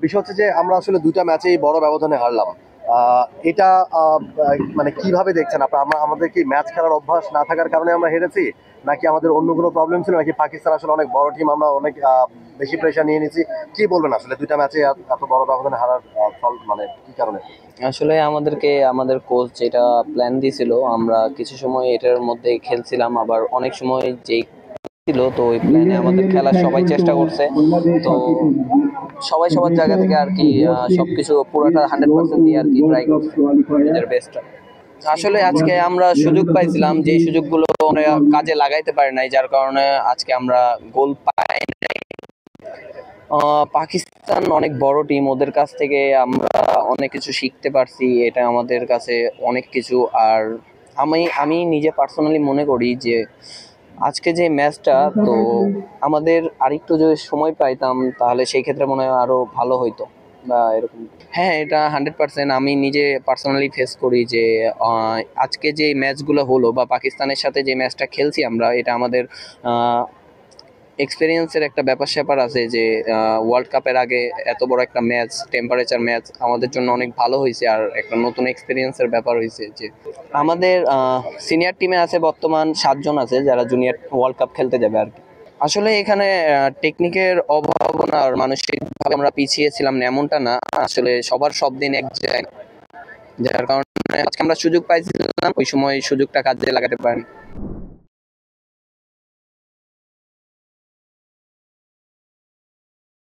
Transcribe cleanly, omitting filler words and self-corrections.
বিষয় হচ্ছে যে আমরা আসলে ২টা ম্যাচেই বড় ব্যবধানে হারলাম। আহ, এটা মানে কিভাবে দেখছেন আপনারা? আমাদের কি ম্যাচ খেলার অভ্যাস না থাকার কারণে আমরা হেরেছি, নাকি আমাদের অন্য কোনো প্রবলেম ছিল, নাকি পাকিস্তান আসলে অনেক বড় টিম, আমরা অনেক বেশি প্রেশার নিয়ে নিয়েছি? কি বলবেন আসলে ২টা ম্যাচে এত বড় ব্যবধানে হারার ফল মানে কি কারণে? আসলে আমাদেরকে আমাদের কোচ যেটা প্ল্যান দিয়েছিল, আমরা কিছু সময় এটার মধ্যে খেলছিলাম, আবার অনেক সময় যেই ছিল, তো ওই প্ল্যানে আমাদের খেলার সবাই চেষ্টা করছে। তো সবাই সবার জায়গা থেকে আর কি সবকিছু পুরোটা 100% দিয়ে আর কি ট্রাই করছে নিজের বেস্টটা। আসলে আজকে আমরা সুযোগ পাইছিলাম, যে সুযোগগুলো আমরা কাজে লাগাইতে পারি নাই, যার কারণে আজকে আমরা গোল পাই। পাকিস্তান অনেক বড় টিম, ওদের কাছ থেকে আমরা অনেক কিছু শিখতে পারছি, এটা আমাদের কাছে অনেক কিছু। আর আমি নিজে পার্সোনালি মনে করি যে আজকে যে ম্যাচটা, তো আমাদের আরেকটু যদি সময় পাইতাম তাহলে সেই ক্ষেত্রে মনে হয় আরো ভালো হইতো বা এরকম। হ্যাঁ, এটা 100% আমি নিজে পার্সোনালি ফেস করি যে আজকে যে ম্যাচগুলো হলো বা পাকিস্তানের সাথে যে ম্যাচটা খেলছি আমরা, এটা আমাদের এক্সপেরিয়েন্সের একটা ব্যাপার স্যাপার আছে যে ওয়ার্ল্ড কাপের আগে এত বড় একটা ম্যাচ, টেম্পারেচার ম্যাচ আমাদের জন্য অনেক ভালো হয়েছে, আর একটা নতুন এক্সপেরিয়েন্সের ব্যাপার হয়েছে যে আমাদের সিনিয়র টিমে আছে বর্তমান 7 জন আছে যারা জুনিয়র ওয়ার্ল্ড কাপ খেলতে যাবে আর কি। আসলে এখানে টেকনিকের অভাব না, আর মানসিকভাবে আমরা পিছিয়ে ছিলাম না এমনটা না, আসলে সবার সব দিন এক যায় না। যার কারণে আজকে আমরা সুযোগ পাইছিলাম, ওই সময় সুযোগটা কাজে লাগাতে পারিনি।